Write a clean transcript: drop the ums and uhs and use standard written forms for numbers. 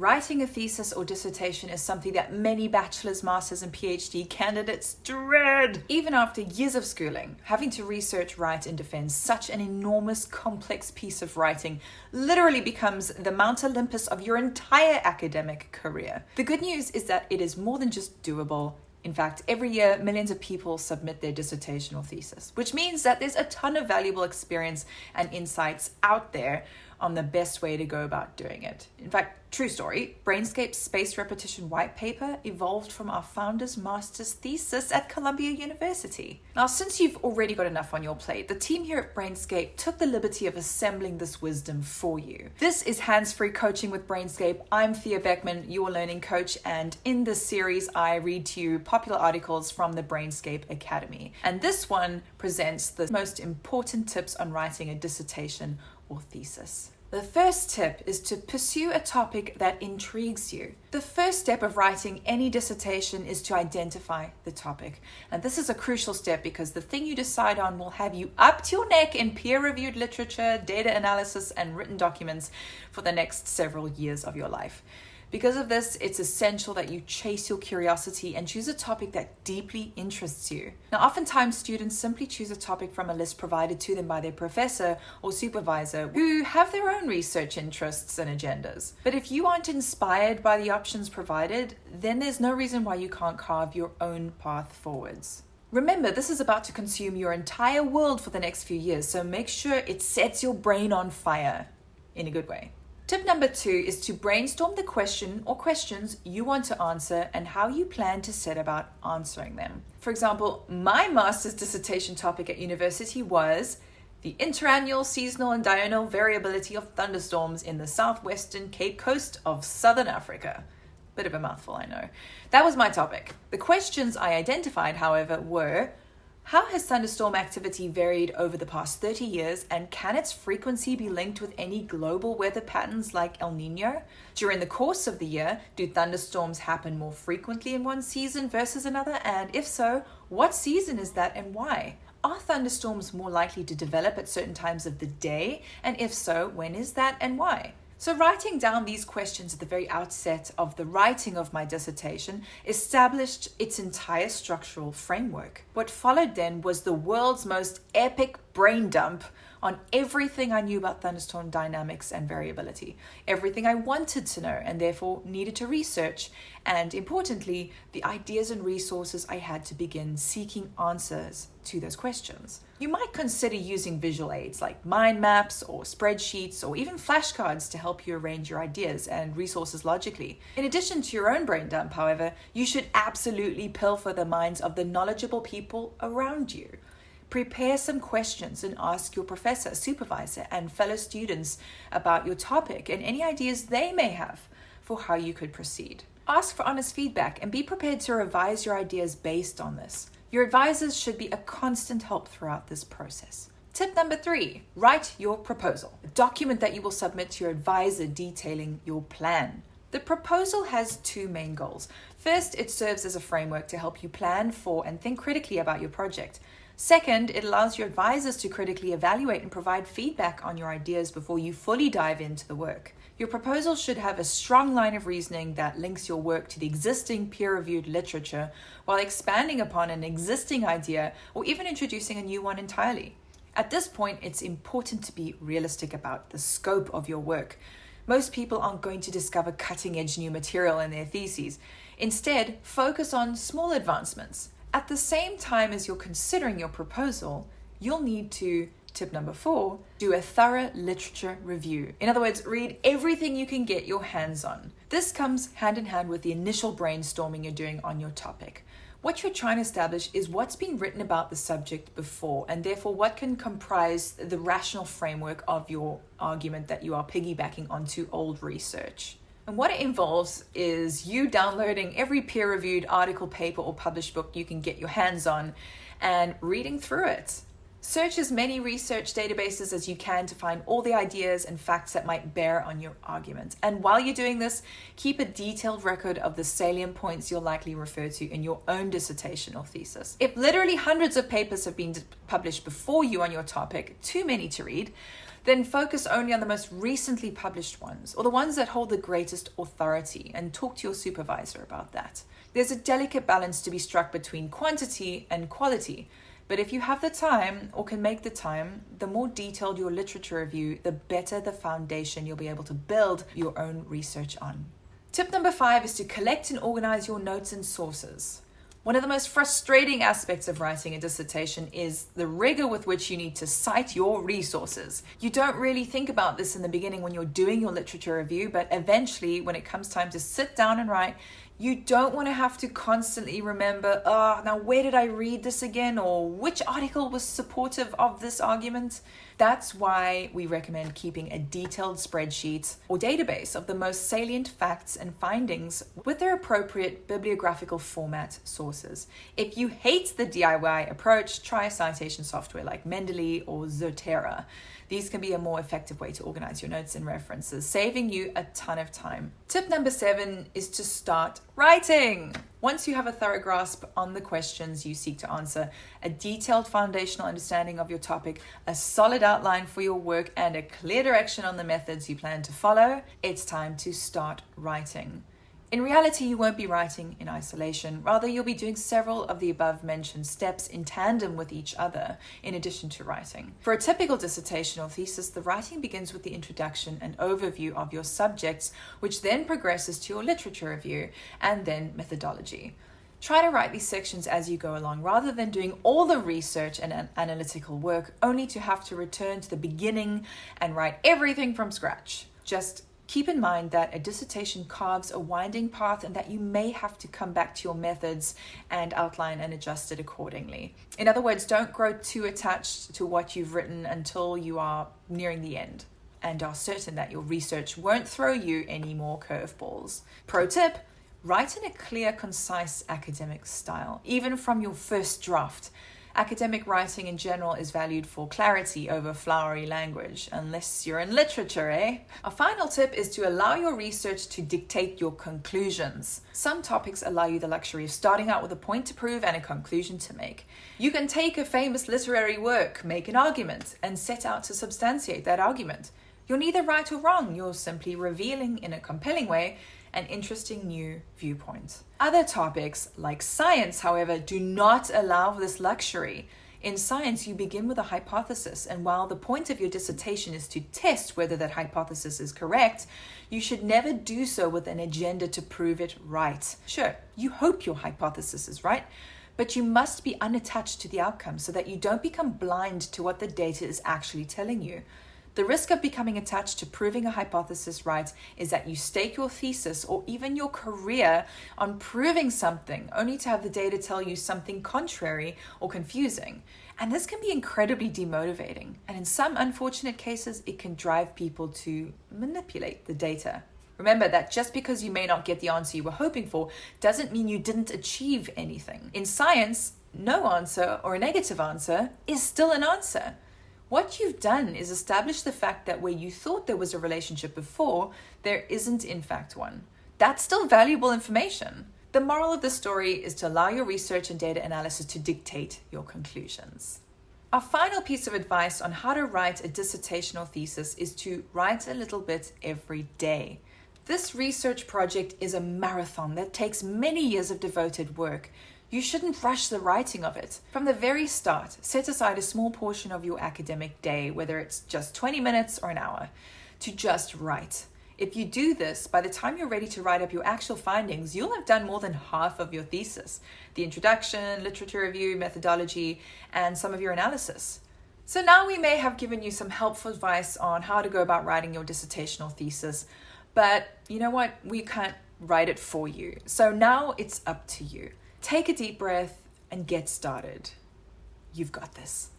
Writing a thesis or dissertation is something that many bachelor's, master's, and PhD candidates dread. Even after years of schooling, having to research, write, and defend such an enormous, complex piece of writing literally becomes the Mount Olympus of your entire academic career. The good news is that it is more than just doable. In fact, every year, millions of people submit their dissertation or thesis, which means that there's a ton of valuable experience and insights out there on the best way to go about doing it. In fact, true story, Brainscape's spaced repetition white paper evolved from our founder's master's thesis at Columbia University. Now, since you've already got enough on your plate, the team here at Brainscape took the liberty of assembling this wisdom for you. This is Hands-Free Coaching with Brainscape. I'm Thea Beckman, your learning coach, and in this series, I read to you popular articles from the Brainscape Academy. And this one presents the most important tips on writing a dissertation or thesis. The first tip is to pursue a topic that intrigues you. The first step of writing any dissertation is to identify the topic. And this is a crucial step because the thing you decide on will have you up to your neck in peer-reviewed literature, data analysis, and written documents for the next several years of your life. Because of this, it's essential that you chase your curiosity and choose a topic that deeply interests you. Now, oftentimes students simply choose a topic from a list provided to them by their professor or supervisor who have their own research interests and agendas. But if you aren't inspired by the options provided, then there's no reason why you can't carve your own path forwards. Remember, this is about to consume your entire world for the next few years, so make sure it sets your brain on fire in a good way. Tip number 2 is to brainstorm the question or questions you want to answer and how you plan to set about answering them. For example, my master's dissertation topic at university was the interannual, seasonal, and diurnal variability of thunderstorms in the southwestern Cape Coast of Southern Africa. Bit of a mouthful, I know. That was my topic. The questions I identified, however, were: how has thunderstorm activity varied over the past 30 years, and can its frequency be linked with any global weather patterns like El Nino? During the course of the year, do thunderstorms happen more frequently in one season versus another? And if so, what season is that and why? Are thunderstorms more likely to develop at certain times of the day? And if so, when is that and why? So writing down these questions at the very outset of the writing of my dissertation established its entire structural framework. What followed then was the world's most epic brain dump on everything I knew about thunderstorm dynamics and variability, everything I wanted to know and therefore needed to research, and importantly, the ideas and resources I had to begin seeking answers to those questions. You might consider using visual aids like mind maps or spreadsheets or even flashcards to help you arrange your ideas and resources logically. In addition to your own brain dump, however, you should absolutely pilfer the minds of the knowledgeable people around you. Prepare some questions and ask your professor, supervisor, and fellow students about your topic and any ideas they may have for how you could proceed. Ask for honest feedback and be prepared to revise your ideas based on this. Your advisors should be a constant help throughout this process. Tip number 3, write your proposal, a document that you will submit to your advisor detailing your plan. The proposal has 2 main goals. First, it serves as a framework to help you plan for and think critically about your project. Second, it allows your advisors to critically evaluate and provide feedback on your ideas before you fully dive into the work. Your proposal should have a strong line of reasoning that links your work to the existing peer-reviewed literature while expanding upon an existing idea or even introducing a new one entirely. At this point, it's important to be realistic about the scope of your work. Most people aren't going to discover cutting-edge new material in their theses. Instead, focus on small advancements. At the same time as you're considering your proposal, you'll need to, tip number 4, do a thorough literature review. In other words, read everything you can get your hands on. This comes hand in hand with the initial brainstorming you're doing on your topic. What you're trying to establish is what's been written about the subject before, and therefore what can comprise the rational framework of your argument that you are piggybacking onto old research. And what it involves is you downloading every peer-reviewed article, paper, or published book you can get your hands on and reading through it. Search as many research databases as you can to find all the ideas and facts that might bear on your argument. And while you're doing this, keep a detailed record of the salient points you'll likely refer to in your own dissertation or thesis. If literally hundreds of papers have been published before you on your topic, too many to read, Then focus only on the most recently published ones, or the ones that hold the greatest authority, and talk to your supervisor about that. There's a delicate balance to be struck between quantity and quality, but if you have the time or can make the time, the more detailed your literature review, the better the foundation you'll be able to build your own research on. Tip number 5 is to collect and organize your notes and sources. One of the most frustrating aspects of writing a dissertation is the rigor with which you need to cite your resources. You don't really think about this in the beginning when you're doing your literature review, but eventually, when it comes time to sit down and write, you don't want to have to constantly remember, now where did I read this again? Or which article was supportive of this argument? That's why we recommend keeping a detailed spreadsheet or database of the most salient facts and findings with their appropriate bibliographical format sources. If you hate the DIY approach, try citation software like Mendeley or Zotero. These can be a more effective way to organize your notes and references, saving you a ton of time. Tip number 7 is to start writing. Once you have a thorough grasp on the questions you seek to answer, a detailed foundational understanding of your topic, a solid outline for your work, and a clear direction on the methods you plan to follow, it's time to start writing. In reality, you won't be writing in isolation. Rather, you'll be doing several of the above-mentioned steps in tandem with each other, in addition to writing. For a typical dissertation or thesis, the writing begins with the introduction and overview of your subjects, which then progresses to your literature review, and then methodology. Try to write these sections as you go along, rather than doing all the research and analytical work, only to have to return to the beginning and write everything from scratch. Just keep in mind that a dissertation carves a winding path and that you may have to come back to your methods and outline and adjust it accordingly. In other words, don't grow too attached to what you've written until you are nearing the end and are certain that your research won't throw you any more curveballs. Pro tip, write in a clear, concise academic style, even from your first draft. Academic writing in general is valued for clarity over flowery language, unless you're in literature, eh? A final tip is to allow your research to dictate your conclusions. Some topics allow you the luxury of starting out with a point to prove and a conclusion to make. You can take a famous literary work, make an argument, and set out to substantiate that argument. You're neither right or wrong, you're simply revealing in a compelling way an interesting new viewpoint. Other topics, like science, however, do not allow this luxury. In science, you begin with a hypothesis, and while the point of your dissertation is to test whether that hypothesis is correct, you should never do so with an agenda to prove it right. Sure, you hope your hypothesis is right, but you must be unattached to the outcome so that you don't become blind to what the data is actually telling you. The risk of becoming attached to proving a hypothesis right is that you stake your thesis or even your career on proving something, only to have the data tell you something contrary or confusing. And this can be incredibly demotivating. And in some unfortunate cases, it can drive people to manipulate the data. Remember that just because you may not get the answer you were hoping for doesn't mean you didn't achieve anything. In science, no answer or a negative answer is still an answer. What you've done is establish the fact that where you thought there was a relationship before, there isn't in fact one. That's still valuable information. The moral of the story is to allow your research and data analysis to dictate your conclusions. Our final piece of advice on how to write a dissertation or thesis is to write a little bit every day. This research project is a marathon that takes many years of devoted work. You shouldn't rush the writing of it. From the very start, set aside a small portion of your academic day, whether it's just 20 minutes or an hour, to just write. If you do this, by the time you're ready to write up your actual findings, you'll have done more than half of your thesis, the introduction, literature review, methodology, and some of your analysis. So now we may have given you some helpful advice on how to go about writing your dissertational thesis, but you know what? We can't write it for you. So now it's up to you. Take a deep breath and get started. You've got this.